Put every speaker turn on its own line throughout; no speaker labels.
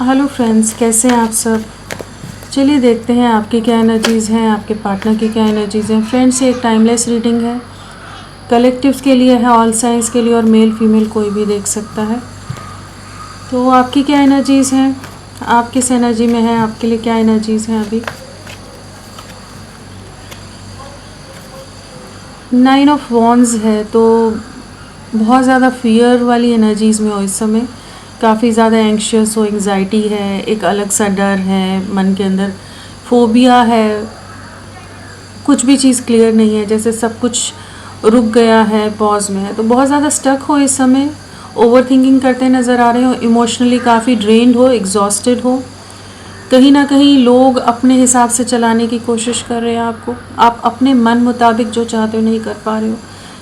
Hello friends, कैसे हैं आप सब। चलिए देखते हैं आपकी क्या एनर्जीज़ हैं, आपके पार्टनर की क्या एनर्जीज़ हैं। फ्रेंड्स, ये एक टाइमलेस रीडिंग है, कलेक्टिव्स के लिए है, ऑल साइंस के लिए, और मेल फीमेल कोई भी देख सकता है। तो आपकी क्या एनर्जीज़ हैं, आप किस एनर्जी में हैं, आपके लिए क्या एनर्जीज़ हैं अभी। 9 ऑफ वॉन्ड्स है, तो बहुत ज़्यादा फियर वाली एनर्जीज़ में हो इस समय, काफ़ी ज़्यादा एंग्शियस हो, एंग्जाइटी है, एक अलग सा डर है मन के अंदर, फोबिया है, कुछ भी चीज़ क्लियर नहीं है, जैसे सब कुछ रुक गया है, पॉज में है। तो बहुत ज़्यादा स्टक हो इस समय, ओवर थिंकिंग करते नज़र आ रहे हो, इमोशनली काफ़ी ड्रेन्ड हो, एग्जॉस्टेड हो, कहीं ना कहीं लोग अपने हिसाब से चलाने की कोशिश कर रहे हैं आपको, आप अपने मन मुताबिक जो चाहते हो नहीं कर पा रहे हो।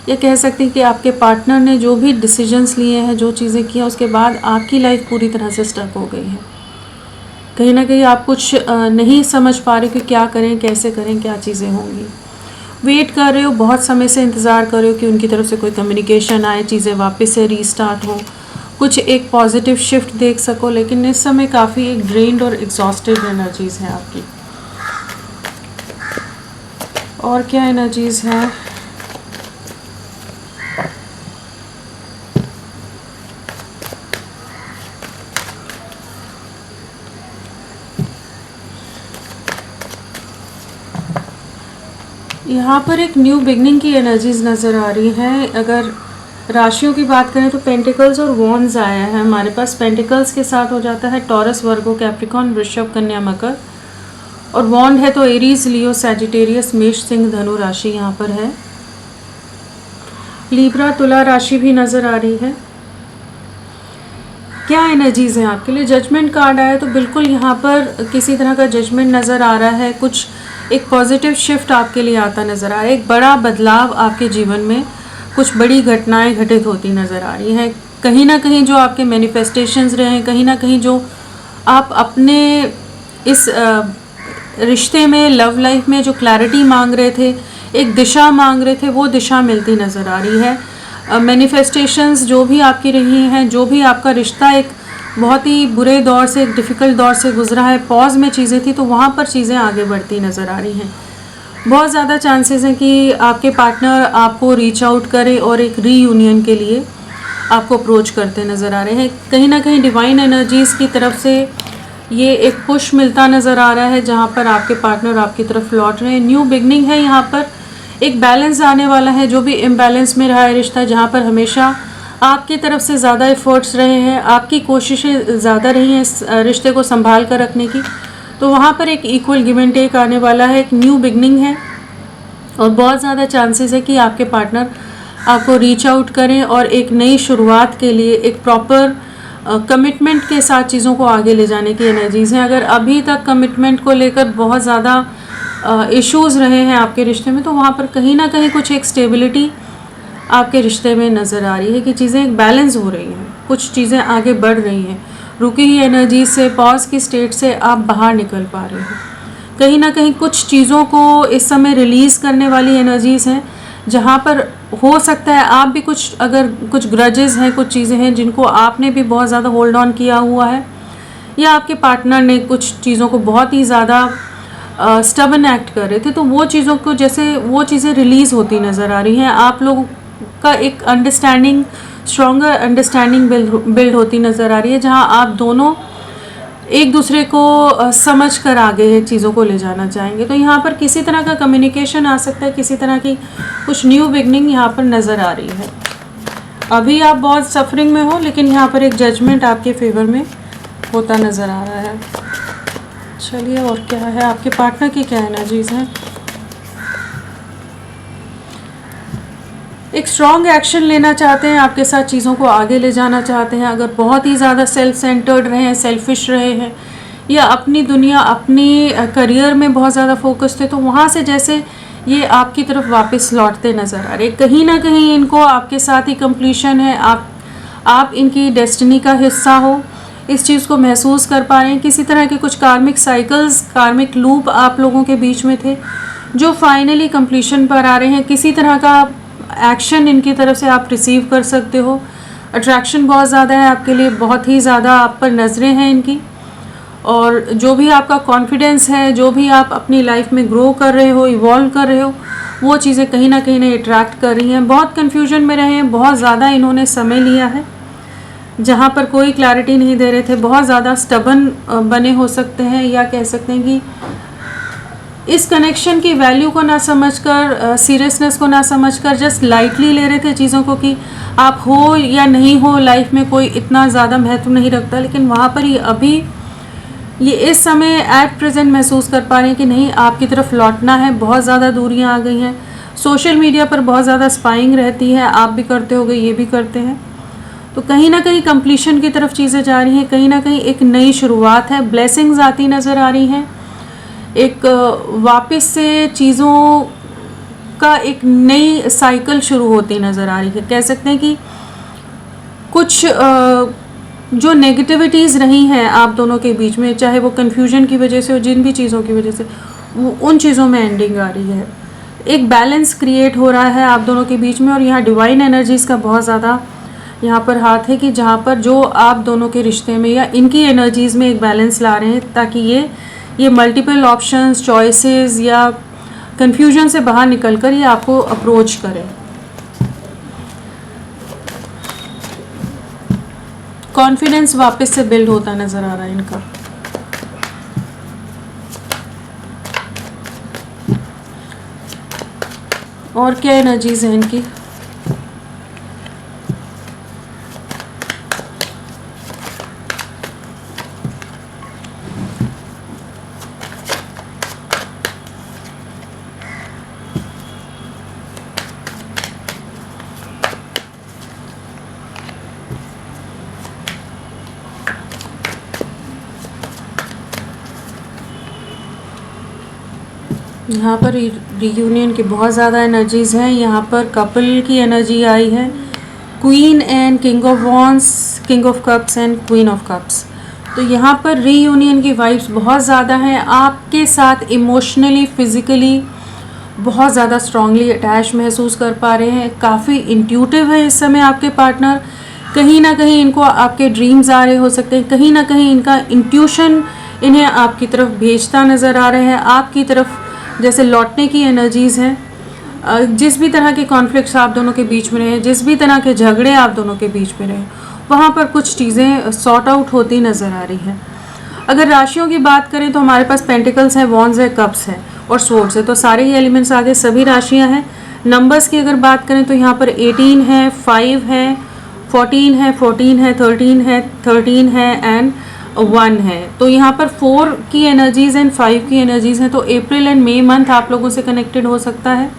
या कह सकते हैं कि आपके पार्टनर ने जो भी डिसीजंस लिए हैं, जो चीज़ें की हैं, उसके बाद आपकी लाइफ पूरी तरह से स्टक हो गई है। कहीं ना कहीं आप कुछ नहीं समझ पा रहे कि क्या करें, कैसे करें, क्या चीज़ें होंगी। वेट कर रहे हो, बहुत समय से इंतज़ार कर रहे हो कि उनकी तरफ से कोई कम्युनिकेशन आए, चीज़ें वापस से रीस्टार्ट हो, कुछ एक पॉजिटिव शिफ्ट देख सको। लेकिन इस समय काफ़ी एक ड्रेन्ड और एग्जॉस्टेड एनर्जीज़ हैं आपकी। और क्या एनर्जीज़ हैं, यहाँ पर एक न्यू बिगनिंग की एनर्जीज नज़र आ रही हैं। अगर राशियों की बात करें तो पेंटिकल्स और वॉन्ड्स आया है हमारे पास। पेंटिकल्स के साथ हो जाता है टॉरस, वर्गो, कैप्रिकॉन, वृषभ, कन्या, मकर, और वॉन्ड है तो एरीज, लियो, सैजिटेरियस, मेष, सिंह, धनु राशि यहाँ पर है। लीब्रा, तुला राशि भी नज़र आ रही है। क्या एनर्जीज़ हैं आपके लिए। जजमेंट कार्ड आया तो बिल्कुल यहाँ पर किसी तरह का जजमेंट नज़र आ रहा है, कुछ एक पॉजिटिव शिफ्ट आपके लिए आता नज़र आ रहा है, एक बड़ा बदलाव आपके जीवन में, कुछ बड़ी घटनाएं घटित होती नज़र आ रही हैं। कहीं ना कहीं जो आपके मैनिफेस्टेशंस रहे हैं, कहीं ना कहीं जो आप अपने इस रिश्ते में, लव लाइफ में जो क्लैरिटी मांग रहे थे, एक दिशा मांग रहे थे, वो दिशा मिलती नज़र आ रही है। मैनिफेस्टेशंस जो भी आपकी रही हैं, जो भी आपका रिश्ता एक बहुत ही बुरे दौर से, एक डिफ़िकल्ट दौर से गुजरा है, पॉज में चीज़ें थी, तो वहाँ पर चीज़ें आगे बढ़ती नज़र आ रही हैं। बहुत ज़्यादा चांसेस हैं कि आपके पार्टनर आपको रीच आउट करे और एक रीयूनियन के लिए आपको अप्रोच करते नज़र आ रहे हैं। कहीं ना कहीं डिवाइन एनर्जीज़ की तरफ से ये एक पुश मिलता नज़र आ रहा है, जहाँ पर आपके पार्टनर आपकी तरफ लौट रहे हैं। न्यू बिगनिंग है, यहाँ पर एक बैलेंस आने वाला है। जो भी इम्बैलेंस में रहा है रिश्ता, जहाँ पर हमेशा आपकी तरफ से ज़्यादा एफर्ट्स रहे हैं, आपकी कोशिशें ज़्यादा रही हैं इस रिश्ते को संभाल कर रखने की, तो वहाँ पर एक इक्वल गिव एंड टेक आने वाला है, एक न्यू बिगनिंग है। और बहुत ज़्यादा चांसेस है कि आपके पार्टनर आपको रीच आउट करें और एक नई शुरुआत के लिए एक प्रॉपर कमिटमेंट के साथ चीज़ों को आगे ले जाने की एनर्जीज़ हैं। अगर अभी तक कमिटमेंट को लेकर बहुत ज़्यादा इश्यूज़ रहे हैं आपके रिश्ते में, तो वहाँ पर कहीं ना कहीं कुछ एक स्टेबिलिटी आपके रिश्ते में नज़र आ रही है कि चीज़ें एक बैलेंस हो रही हैं, कुछ चीज़ें आगे बढ़ रही हैं। रुकी हुई एनर्जी से, पॉज की स्टेट से आप बाहर निकल पा रहे हो। कहीं ना कहीं कुछ चीज़ों को इस समय रिलीज़ करने वाली एनर्जीज़ हैं, जहाँ पर हो सकता है आप भी कुछ, अगर कुछ ग्रजेस हैं, कुछ चीज़ें हैं जिनको आपने भी बहुत ज़्यादा होल्ड ऑन किया हुआ है, या आपके पार्टनर ने कुछ चीज़ों को बहुत ही ज़्यादा स्टबन एक्ट कर रहे थे, तो वो चीज़ों को, जैसे वो चीज़ें रिलीज़ होती नज़र आ रही हैं। आप लोगों का एक अंडरस्टैंडिंग, स्ट्रॉन्गर अंडरस्टैंडिंग बिल्ड होती नज़र आ रही है, जहाँ आप दोनों एक दूसरे को समझ कर आगे चीज़ों को ले जाना चाहेंगे। तो यहाँ पर किसी तरह का कम्युनिकेशन आ सकता है, किसी तरह की कुछ न्यू बिगनिंग यहाँ पर नज़र आ रही है। अभी आप बहुत सफरिंग में हो, लेकिन यहाँ पर एक जजमेंट आपके फेवर में होता नज़र आ रहा है। चलिए, और क्या है, आपके पार्टनर की क्या एनर्जीज़ हैं। एक स्ट्रॉन्ग एक्शन लेना चाहते हैं, आपके साथ चीज़ों को आगे ले जाना चाहते हैं। अगर बहुत ही ज़्यादा सेल्फ सेंटर्ड रहे हैं, सेल्फिश रहे हैं, या अपनी दुनिया, अपनी करियर में बहुत ज़्यादा फोकस थे, तो वहाँ से जैसे ये आपकी तरफ वापस लौटते नज़र आ रहे। कहीं ना कहीं इनको आपके साथ ही कंप्लीशन है, आप इनकी डेस्टिनी का हिस्सा हो, इस चीज़ को महसूस कर पा रहे हैं। किसी तरह के कुछ कार्मिक साइकिल्स, कार्मिक लूप आप लोगों के बीच में थे, जो फाइनली कंप्लीशन पर आ रहे हैं। किसी तरह का एक्शन इनकी तरफ से आप रिसीव कर सकते हो। अट्रैक्शन बहुत ज़्यादा है आपके लिए, बहुत ही ज़्यादा आप पर नज़रें हैं इनकी, और जो भी आपका कॉन्फिडेंस है, जो भी आप अपनी लाइफ में ग्रो कर रहे हो, इवॉल्व कर रहे हो, वो चीज़ें कहीं ना कहीं अट्रैक्ट कर रही हैं। बहुत कन्फ्यूजन में रहे हैं, बहुत ज़्यादा इन्होंने समय लिया है, जहाँ पर कोई क्लैरिटी नहीं दे रहे थे, बहुत ज़्यादा स्टबन बने हो सकते हैं, या कह सकते हैं कि इस कनेक्शन की वैल्यू को ना समझकर, सीरियसनेस को ना समझकर जस्ट लाइटली ले रहे थे चीज़ों को कि आप हो या नहीं हो लाइफ में कोई इतना ज़्यादा महत्व नहीं रखता। लेकिन वहाँ पर ही अभी ये इस समय एट प्रेजेंट महसूस कर पा रहे हैं कि नहीं, आपकी तरफ लौटना है। बहुत ज़्यादा दूरियाँ आ गई हैं, सोशल मीडिया पर बहुत ज़्यादा स्पाइंग रहती है, आप भी करते होगे, ये भी करते हैं। तो कहीं ना कहीं कंप्लीशन की तरफ चीज़ें जा रही हैं, कहीं ना कहीं एक नई शुरुआत है, ब्लेसिंग्स आती नज़र आ रही हैं, एक वापस से चीज़ों का एक नई साइकिल शुरू होती नज़र आ रही है। कह सकते हैं कि कुछ जो नेगेटिविटीज़ रही हैं आप दोनों के बीच में, चाहे वो कन्फ्यूजन की वजह से हो, जिन भी चीज़ों की वजह से, उन चीज़ों में एंडिंग आ रही है। एक बैलेंस क्रिएट हो रहा है आप दोनों के बीच में, और यहाँ डिवाइन एनर्जीज़ का बहुत ज़्यादा यहाँ पर हाथ है कि जहाँ पर जो आप दोनों के रिश्ते में या इनकी एनर्जीज़ में एक बैलेंस ला रहे हैं, ताकि ये मल्टीपल ऑप्शंस, चॉइसेस या कन्फ्यूजन से बाहर निकलकर ये आपको अप्रोच करें। कॉन्फिडेंस वापस से बिल्ड होता नज़र आ रहा है इनका। और क्या एनर्जीज हैं इनकी? यहाँ पर रियूनियन की बहुत ज़्यादा एनर्जीज़ हैं। यहाँ पर कपल की एनर्जी आई है, queen and king of wands, king of cups and queen of cups. तो यहाँ पर रीयूनियन की वाइब्स बहुत ज़्यादा हैं, आपके साथ इमोशनली, फिज़िकली बहुत ज़्यादा स्ट्रांगली अटैच महसूस कर पा रहे हैं। काफ़ी इंट्यूटिव है इस समय आपके पार्टनर, कहीं ना कहीं इनको आपके ड्रीम्स आ रहे हो सकते हैं, कहीं ना कहीं इनका इंट्यूशन इन्हें आपकी तरफ भेजता नज़र आ रहे हैं, आपकी तरफ जैसे लौटने की एनर्जीज़ हैं। जिस भी तरह के कॉन्फ्लिक्ट्स आप दोनों के बीच में रहे, जिस भी तरह के झगड़े आप दोनों के बीच में रहे, वहाँ पर कुछ चीज़ें सॉर्ट आउट होती नज़र आ रही हैं। अगर राशियों की बात करें तो हमारे पास पेंटिकल्स है, वॉन्ड्स है, कप्स है और स्वॉर्ड्स है, तो सारे ही एलिमेंट्स आगे सभी राशियाँ हैं। नंबर्स की अगर बात करें तो यहाँ पर 18 है, 5 है, 14 है, 14 है, 13 है, 13 है एंड 1 है। तो यहाँ पर 4 की एनर्जीज़ एंड 5 की एनर्जीज़ हैं। तो अप्रैल एंड मई मंथ आप लोगों से कनेक्टेड हो सकता है।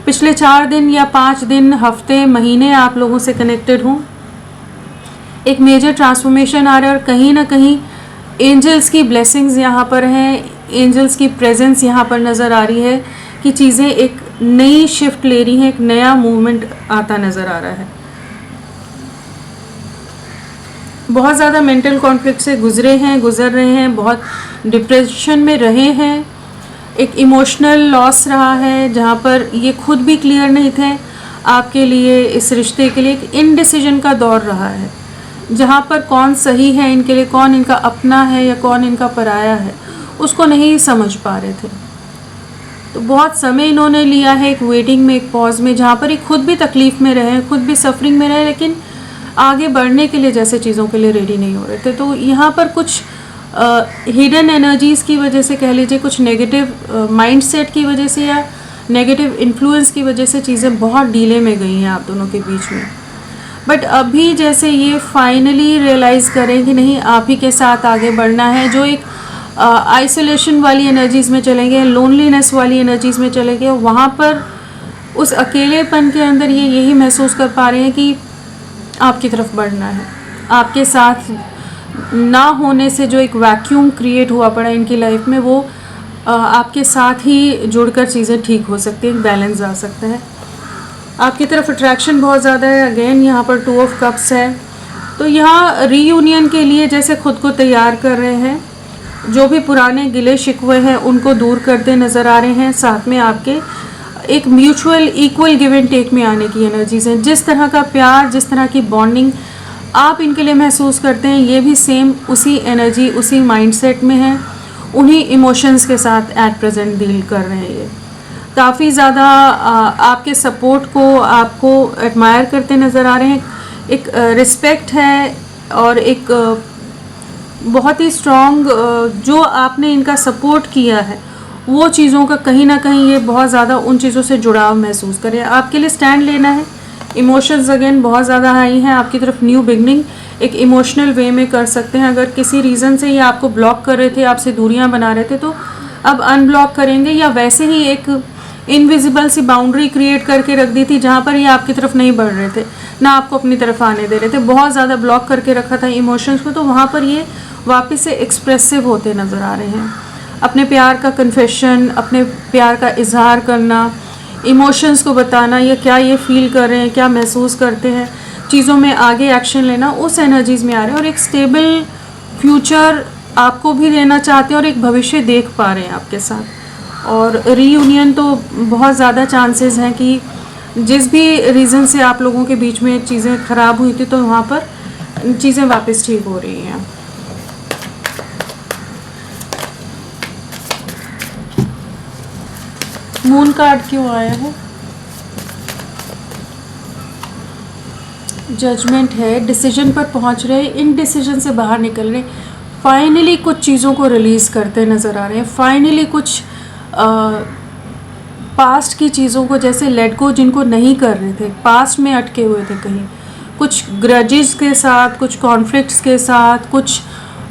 पिछले 4 दिन या 5 दिन, हफ्ते, महीने आप लोगों से कनेक्टेड हों। एक मेजर ट्रांसफॉर्मेशन आ रहा है और कहीं ना कहीं एंजल्स की ब्लेसिंग्स यहाँ पर हैं, एंजल्स की प्रेजेंस यहाँ पर नज़र आ रही है कि चीज़ें एक नई शिफ्ट ले रही हैं, एक नया मूवमेंट आता नज़र आ रहा है। बहुत ज़्यादा मेंटल कॉन्फ्लिक्ट से गुज़र रहे हैं, बहुत डिप्रेशन में रहे हैं, एक इमोशनल लॉस रहा है, जहाँ पर ये खुद भी क्लियर नहीं थे आपके लिए, इस रिश्ते के लिए एक इनडिसीजन का दौर रहा है, जहाँ पर कौन सही है इनके लिए, कौन इनका अपना है या कौन इनका पराया है, उसको नहीं समझ पा रहे थे। तो बहुत समय इन्होंने लिया है एक वेटिंग में, एक पॉज में, जहाँ पर ये खुद भी तकलीफ़ में रहे, खुद भी सफरिंग में रहे, लेकिन आगे बढ़ने के लिए जैसे चीज़ों के लिए रेडी नहीं हो रहे थे। तो यहाँ पर कुछ हिडन एनर्जीज़ की वजह से, कह लीजिए कुछ नेगेटिव माइंडसेट की वजह से या नेगेटिव इन्फ्लुएंस की वजह से चीज़ें बहुत डीले में गई हैं आप दोनों के बीच में। बट अभी जैसे ये फाइनली रियलाइज़ करें कि नहीं, आप ही के साथ आगे बढ़ना है, जो एक आइसोलेशन वाली एनर्जीज़ में चले गए, लोनलीनेस वाली एनर्जीज़ में चले गए, वहाँ पर उस अकेलेपन के अंदर ये यही महसूस कर पा रहे हैं कि आपकी तरफ बढ़ना है। आपके साथ ना होने से जो एक वैक्यूम क्रिएट हुआ पड़ा इनकी लाइफ में, वो आपके साथ ही जुड़कर चीज़ें ठीक हो सकती हैं, बैलेंस आ सकता है। आपकी तरफ अट्रैक्शन बहुत ज़्यादा है। अगेन यहाँ पर 2 ऑफ कप्स है। तो यहाँ रीयूनियन के लिए जैसे खुद को तैयार कर रहे हैं, जो भी पुराने गिले शिकवे हैं उनको दूर करते नज़र आ रहे हैं, साथ में आपके एक mutual equal give and take में आने की एनर्जीज हैं। जिस तरह का प्यार, जिस तरह की बॉन्डिंग आप इनके लिए महसूस करते हैं ये भी सेम उसी एनर्जी उसी माइंडसेट में है, उन्हीं इमोशंस के साथ एट प्रेजेंट डील कर रहे हैं। ये काफ़ी ज़्यादा आपके सपोर्ट को आपको एडमायर करते नज़र आ रहे हैं। एक रिस्पेक्ट है और एक बहुत ही स्ट्रॉन्ग जो आपने इनका सपोर्ट किया है वो चीज़ों का कहीं ना कहीं ये बहुत ज़्यादा उन चीज़ों से जुड़ाव महसूस करें। आपके लिए स्टैंड लेना है। इमोशंस अगेन बहुत ज़्यादा हाई हैं आपकी तरफ। न्यू बिगनिंग एक इमोशनल वे में कर सकते हैं। अगर किसी रीज़न से ये आपको ब्लॉक कर रहे थे, आपसे दूरियां बना रहे थे, तो अब अनब्लॉक करेंगे, या वैसे ही एक इनविजिबल सी बाउंड्री क्रिएट करके रख दी थी जहाँ पर ये आपकी तरफ नहीं बढ़ रहे थे, ना आपको अपनी तरफ आने दे रहे थे, बहुत ज़्यादा ब्लॉक करके रखा था इमोशंस को, तो वहाँ पर ये वापस से एक्सप्रेसिव होते नज़र आ रहे हैं। अपने प्यार का कन्फेशन, अपने प्यार का इजहार करना, इमोशंस को बताना, या क्या ये फील कर रहे हैं, क्या महसूस करते हैं, चीज़ों में आगे एक्शन लेना, उस एनर्जीज़ में आ रहे हैं। और एक स्टेबल फ्यूचर आपको भी देना चाहते हैं और एक भविष्य देख पा रहे हैं आपके साथ। और रीयूनियन तो बहुत ज़्यादा चांसेस हैं कि जिस भी रीज़न से आप लोगों के बीच में चीज़ें ख़राब हुई थी तो वहाँ पर चीज़ें वापस ठीक हो रही हैं। मून कार्ड क्यों आया है? जजमेंट है। डिसीजन पर पहुंच रहे, इन डिसीजन से बाहर निकल रहे, फाइनली कुछ चीज़ों को रिलीज़ करते नज़र आ रहे हैं। फाइनली कुछ पास्ट की चीज़ों को जैसे लेट गो जिनको नहीं कर रहे थे, पास्ट में अटके हुए थे कहीं, कुछ ग्रजेस के साथ, कुछ कॉन्फ्लिक्ट्स के साथ, कुछ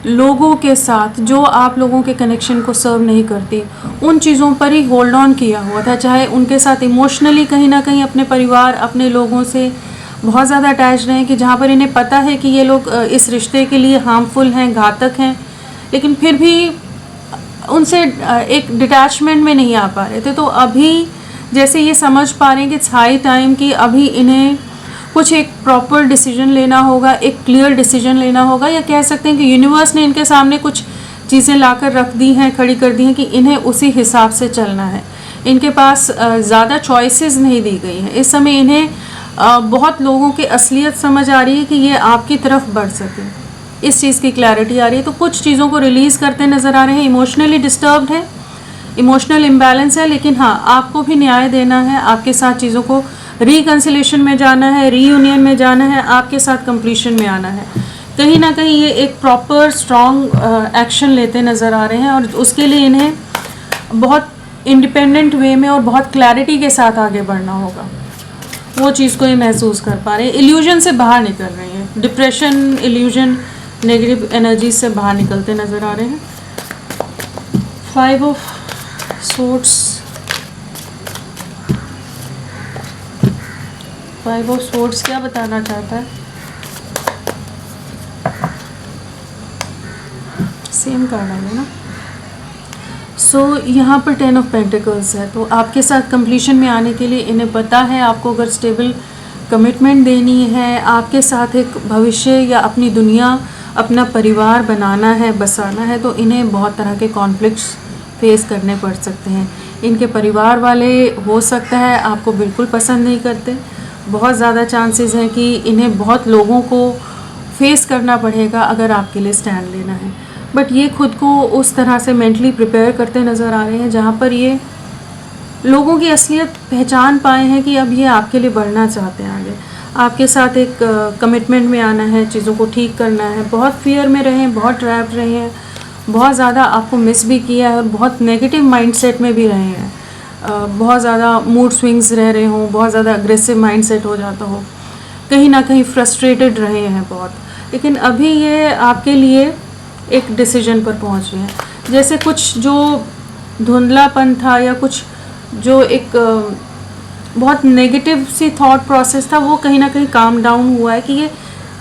लोगों के साथ जो आप लोगों के कनेक्शन को सर्व नहीं करती, उन चीज़ों पर ही होल्ड ऑन किया हुआ था। चाहे उनके साथ इमोशनली कहीं ना कहीं अपने परिवार, अपने लोगों से बहुत ज़्यादा अटैच रहे, कि जहाँ पर इन्हें पता है कि ये लोग इस रिश्ते के लिए हार्मफुल हैं, घातक हैं, लेकिन फिर भी उनसे एक डिटैचमेंट में नहीं आ पा रहे थे। तो अभी जैसे ये समझ पा रहे हैं कि इट्स हाई टाइम कि अभी इन्हें कुछ एक प्रॉपर डिसीजन लेना होगा, एक क्लियर डिसीजन लेना होगा, या कह सकते हैं कि यूनिवर्स ने इनके सामने कुछ चीज़ें लाकर रख दी हैं, खड़ी कर दी हैं कि इन्हें उसी हिसाब से चलना है। इनके पास ज़्यादा चॉइसेस नहीं दी गई हैं। इस समय इन्हें बहुत लोगों की असलियत समझ आ रही है कि ये आपकी तरफ बढ़ सके, इस चीज़ की क्लैरिटी आ रही है। तो कुछ चीज़ों को रिलीज़ करते नज़र आ रहे हैं। इमोशनली डिस्टर्ब्ड है, इमोशनल इम्बैलेंस है, लेकिन हाँ, आपको भी न्याय देना है, आपके साथ चीज़ों को रिकन्सिलेशन में जाना है, रीयूनियन में जाना है, आपके साथ कंप्लीशन में आना है। कहीं ना कहीं ये एक प्रॉपर स्ट्रॉन्ग एक्शन लेते नज़र आ रहे हैं, और उसके लिए इन्हें बहुत इंडिपेंडेंट वे में और बहुत क्लैरिटी के साथ आगे बढ़ना होगा। वो चीज़ को ये महसूस कर पा रहे हैं। इल्यूजन से बाहर निकल रहे हैं, डिप्रेशन, इल्यूजन, नेगेटिव एनर्जी से बाहर निकलते नज़र आ रहे हैं। 5 ऑफ सोर्ड्स, 5 ऑफ सोर्ड्स क्या बताना चाहता है? सेम कार्ड आएगा ना। सो यहाँ पर 10 ऑफ पेंटिकल्स है। तो आपके साथ कंप्लीशन में आने के लिए इन्हें पता है, आपको अगर स्टेबल कमिटमेंट देनी है, आपके साथ एक भविष्य या अपनी दुनिया, अपना परिवार बनाना है, बसाना है, तो इन्हें बहुत तरह के कॉन्फ्लिक्ट्स फेस करने पड़ सकते हैं। इनके परिवार वाले हो सकता है आपको बिल्कुल पसंद नहीं करते, बहुत ज़्यादा चांसेस हैं कि इन्हें बहुत लोगों को फेस करना पड़ेगा अगर आपके लिए स्टैंड लेना है। बट ये खुद को उस तरह से मेंटली प्रिपेयर करते नज़र आ रहे हैं जहाँ पर ये लोगों की असलियत पहचान पाए हैं कि अब ये आपके लिए बढ़ना चाहते हैं आगे, आपके साथ एक कमिटमेंट में आना है, चीज़ों को ठीक करना है। बहुत फियर में रहे हैं, बहुत ट्रैप रहे हैं, बहुत ज़्यादा आपको मिस भी किया है, और बहुत नेगेटिव माइंडसेट में भी रहे हैं, बहुत ज़्यादा मूड स्विंग्स रह रहे हों, बहुत ज़्यादा अग्रेसिव माइंडसेट हो जाता हो, कहीं ना कहीं फ्रस्ट्रेटेड रहे हैं बहुत। लेकिन अभी ये आपके लिए एक डिसीजन पर पहुंच रहे हैं। जैसे कुछ जो धुंधलापन था या कुछ जो एक बहुत नेगेटिव सी थॉट प्रोसेस था, वो कहीं ना कहीं काम डाउन हुआ है कि ये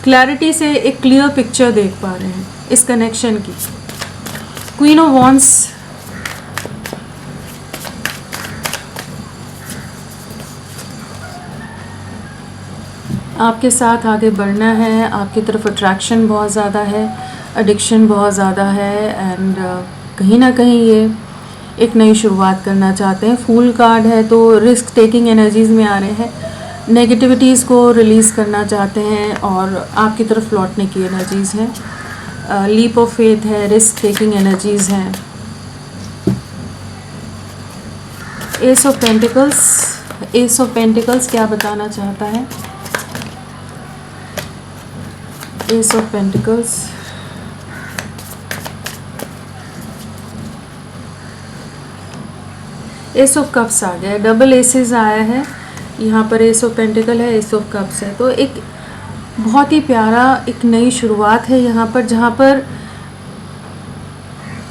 क्लैरिटी से एक क्लियर पिक्चर देख पा रहे हैं इस कनेक्शन की। क्वीन ऑफ वॉन्ड्स, आपके साथ आगे बढ़ना है, आपकी तरफ अट्रैक्शन बहुत ज़्यादा है, एडिक्शन बहुत ज़्यादा है, एंड कहीं ना कहीं ये एक नई शुरुआत करना चाहते हैं। फूल कार्ड है तो रिस्क टेकिंग एनर्जीज़ में आ रहे हैं। नेगेटिविटीज़ को रिलीज़ करना चाहते हैं और आपकी तरफ लौटने की एनर्जीज़ हैं। लीप ऑफ फेथ है, रिस्क टेकिंग एनर्जीज़ हैं। Ace of pentacles, ace of pentacles क्या बताना चाहता है? Ace of pentacles, ace of cups आ गया, डबल एसेस आया है यहाँ पर। एस ऑफ पेंटिकल है, एस ऑफ कप्स है, तो एक बहुत ही प्यारा एक नई शुरुआत है यहाँ पर, जहाँ पर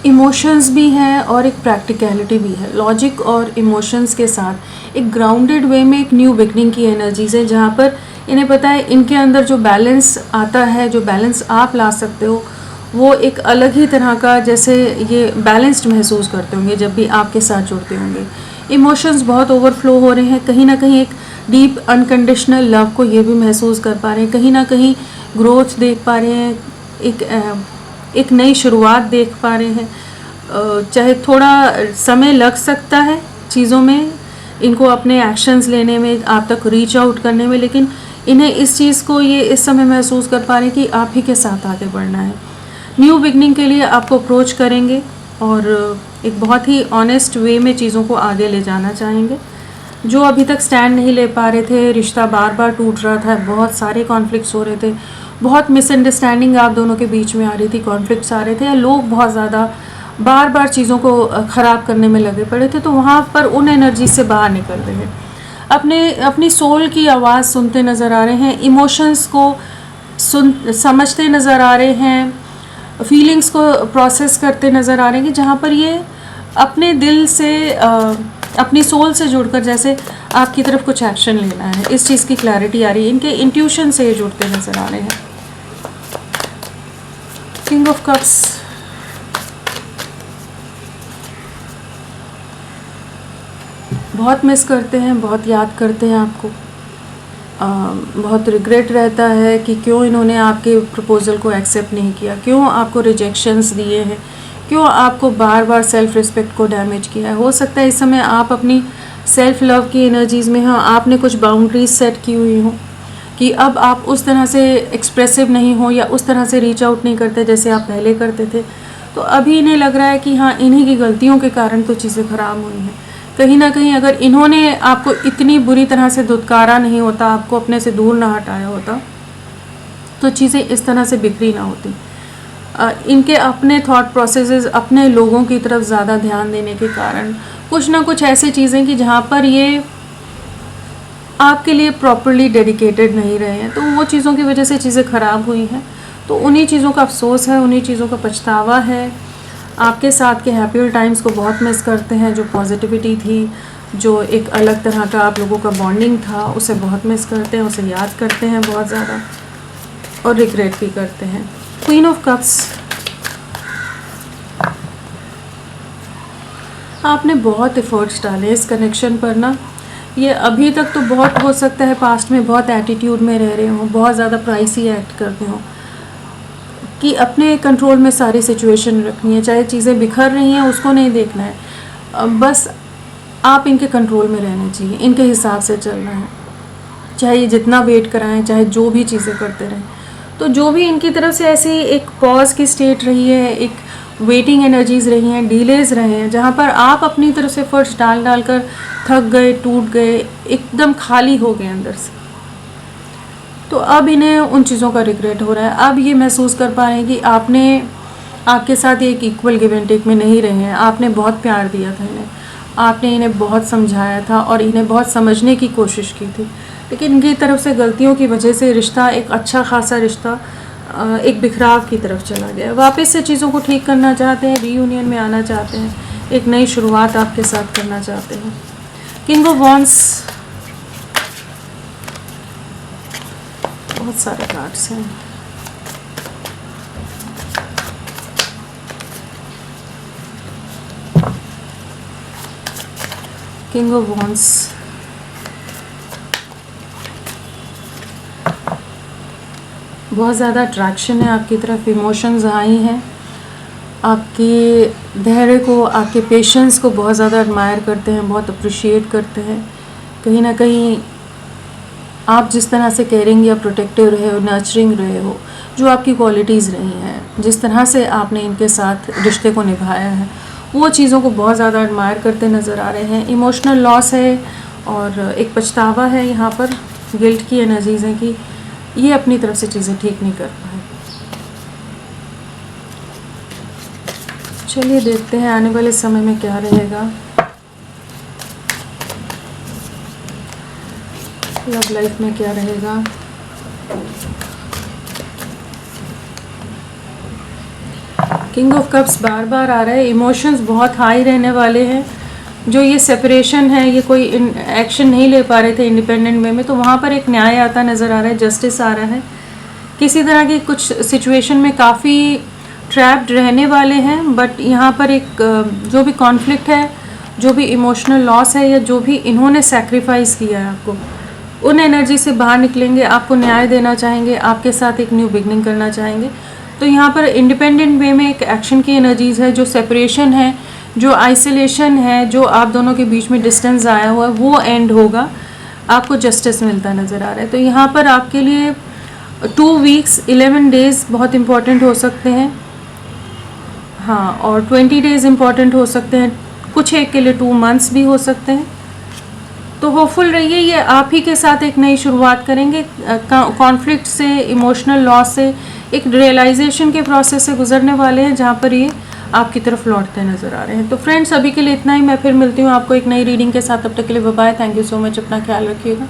इमोशंस भी हैं और एक प्रैक्टिकलिटी भी है। लॉजिक और इमोशंस के साथ एक ग्राउंडेड वे में एक न्यू बिगनिंग की एनर्जीज है, जहाँ पर इन्हें पता है इनके अंदर जो बैलेंस आता है, जो बैलेंस आप ला सकते हो, वो एक अलग ही तरह का, जैसे ये बैलेंस्ड महसूस करते होंगे जब भी आपके साथ जुड़ते होंगे। इमोशंस बहुत ओवरफ्लो हो रहे हैं, कहीं ना कहीं एक डीप अनकंडीशनल लव को ये भी महसूस कर पा रहे हैं, कहीं ना कहीं ग्रोथ देख पा रहे हैं, एक नई शुरुआत देख पा रहे हैं। चाहे थोड़ा समय लग सकता है चीज़ों में, इनको अपने एक्शंस लेने में, आप तक रीच आउट करने में, लेकिन इन्हें इस चीज़ को ये इस समय महसूस कर पा रहे हैं कि आप ही के साथ आगे बढ़ना है। न्यू बिगनिंग के लिए आपको अप्रोच करेंगे और एक बहुत ही ऑनेस्ट वे में चीज़ों को आगे ले जाना चाहेंगे। जो अभी तक स्टैंड नहीं ले पा रहे थे, रिश्ता बार बार टूट रहा था, बहुत सारे कॉन्फ्लिक्ट्स हो रहे थे, बहुत मिसअंडरस्टैंडिंग आप दोनों के बीच में आ रही थी, कॉन्फ्लिक्ट्स आ रहे थे, या लोग बहुत ज़्यादा बार बार चीज़ों को ख़राब करने में लगे पड़े थे, तो वहाँ पर उन एनर्जी से बाहर निकल रहे हैं। अपनी सोल की आवाज़ सुनते नज़र आ रहे हैं, इमोशंस को समझते नज़र आ रहे हैं, फीलिंग्स को प्रोसेस करते नज़र आ रहे हैं, कि जहाँ पर ये अपने दिल से अपनी सोल से जुड़कर जैसे आपकी तरफ कुछ एक्शन लेना है, इस चीज़ की क्लैरिटी आ रही है। इनके इंट्यूशन से ये जुड़ते नज़र आ रहे हैं। किंग ऑफ कप्स, बहुत मिस करते हैं, बहुत याद करते हैं आपको, बहुत रिग्रेट रहता है कि क्यों इन्होंने आपके प्रपोज़ल को एक्सेप्ट नहीं किया, क्यों आपको रिजेक्शंस दिए हैं, क्यों आपको बार बार सेल्फ़ रिस्पेक्ट को डैमेज किया है। हो सकता है इस समय आप अपनी सेल्फ़ लव की एनर्जीज़ में हो, आपने कुछ बाउंड्रीज सेट की हुई हो कि अब आप उस तरह से एक्सप्रेसिव नहीं हो या उस तरह से रीच आउट नहीं करते जैसे आप पहले करते थे। तो अभी इन्हें लग रहा है कि हाँ, इन्हीं की गलतियों के कारण तो चीज़ें ख़राब हुई हैं। कहीं ना कहीं अगर इन्होंने आपको इतनी बुरी तरह से धुतकारा नहीं होता, आपको अपने से दूर ना हटाया होता, तो चीज़ें इस तरह से बिखरी ना होती। इनके अपने थॉट प्रोसेसेस, अपने लोगों की तरफ ज़्यादा ध्यान देने के कारण कुछ ना कुछ ऐसी चीज़ें कि जहाँ पर ये आपके लिए प्रॉपरली डेडिकेटेड नहीं रहे हैं, तो वो चीज़ों की वजह से चीज़ें ख़राब हुई हैं। तो उन्हीं चीज़ों का अफसोस है, उन्हीं चीज़ों का पछतावा है। आपके साथ के हैप्पी टाइम्स को बहुत मिस करते हैं, जो पॉजिटिविटी थी, जो एक अलग तरह का आप लोगों का बॉन्डिंग था, उसे बहुत मिस करते हैं, उसे याद करते हैं बहुत ज़्यादा और रिग्रेट भी करते हैं। क्वीन ऑफ कप्स, आपने बहुत एफर्ट्स डाले इस कनेक्शन पर ना। ये अभी तक तो बहुत हो सकता है पास्ट में बहुत एटीट्यूड में रह रहे हो, बहुत ज़्यादा प्राइसी एक्ट करते हो कि अपने कंट्रोल में सारी सिचुएशन रखनी है, चाहे चीज़ें बिखर रही हैं उसको नहीं देखना है, बस आप इनके कंट्रोल में रहना चाहिए, इनके हिसाब से चलना है, चाहे ये जितना वेट कराएं, चाहे जो भी चीज़ें करते रहें। तो जो भी इनकी तरफ से ऐसी एक पॉज की स्टेट रही है, एक वेटिंग एनर्जीज़ रही हैं, डिलेज़ रहे हैं, जहाँ पर आप अपनी तरफ से एफर्ट्स डाल कर थक गए, टूट गए, एकदम खाली हो गए अंदर से, तो अब इन्हें उन चीज़ों का रिग्रेट हो रहा है। अब ये महसूस कर पा रहे हैं कि आपके साथ एक इक्वल गिव एंड टेक में नहीं रहे हैं। आपने बहुत प्यार दिया था इन्हें, आपने इन्हें बहुत समझाया था और इन्हें बहुत समझने की कोशिश की थी, लेकिन इनकी तरफ से गलतियों की वजह से रिश्ता, एक अच्छा खासा रिश्ता, एक बिखराव की तरफ चला गया। वापस से चीज़ों को ठीक करना चाहते हैं, रीयूनियन में आना चाहते हैं, एक नई शुरुआत आपके साथ करना चाहते हैं। किंग ऑफ वॉन्ड्स, बहुत सारे कार्ड्स हैं। किंग ऑफ वॉन्ड्स, बहुत ज़्यादा अट्रैक्शन है आपकी तरफ, इमोशंस आई हैं, आपके धैर्य को, आपके पेशेंस को बहुत ज़्यादा एडमायर करते हैं, बहुत अप्रिशिएट करते हैं। कहीं ना कहीं आप जिस तरह से केयरिंग या प्रोटेक्टिव रहे हो, नर्चरिंग रहे हो, जो आपकी क्वालिटीज़ रही हैं, जिस तरह से आपने इनके साथ रिश्ते को निभाया है, वो चीज़ों को बहुत ज़्यादा एडमायर करते नज़र आ रहे हैं। इमोशनल लॉस है और एक पछतावा है यहाँ पर, गिल्ट की एनर्जीज़ हैं कि ये अपनी तरफ से चीज़ें ठीक नहीं कर पाए। चलिए देखते हैं आने वाले समय में क्या रहेगा। लव लाइफ में क्या रहेगा। किंग ऑफ कप्स बार बार आ रहा है। इमोशंस बहुत हाई रहने वाले हैं। जो ये सेपरेशन है, ये कोई एक्शन नहीं ले पा रहे थे इंडिपेंडेंट वे में, तो वहाँ पर एक न्याय आता नज़र आ रहा है, जस्टिस आ रहा है। किसी तरह की कुछ सिचुएशन में काफ़ी ट्रैप्ड रहने वाले हैं, बट यहाँ पर एक जो भी कॉन्फ्लिक्ट है, जो भी इमोशनल लॉस है, या जो भी इन्होंने सेक्रीफाइस किया है आपको, उन एनर्जी से बाहर निकलेंगे, आपको न्याय देना चाहेंगे, आपके साथ एक न्यू बिगनिंग करना चाहेंगे। तो यहाँ पर इंडिपेंडेंट वे में एक एक्शन की एनर्जीज़ है। जो सेपरेशन है, जो आइसोलेशन है, जो आप दोनों के बीच में डिस्टेंस आया हुआ है, वो एंड होगा, आपको जस्टिस मिलता नज़र आ रहा है। तो यहाँ पर आपके लिए 2 वीक्स 11 डेज़ बहुत इम्पॉर्टेंट हो सकते हैं, हाँ, और 20 डेज़ इम्पॉर्टेंट हो सकते हैं, कुछ एक के लिए 2 मंथ्स भी हो सकते हैं। तो होपफुल रहिए, ये आप ही के साथ एक नई शुरुआत करेंगे। कॉन्फ्लिक्ट से, इमोशनल लॉस से, एक रियलाइजेशन के प्रोसेस से गुजरने वाले हैं, जहाँ पर ये आपकी तरफ लौटते नज़र आ रहे हैं। तो फ्रेंड्स, अभी के लिए इतना ही। मैं फिर मिलती हूँ आपको एक नई रीडिंग के साथ। तब तक के लिए bye bye. Thank you so much. अपना ख्याल रखिएगा।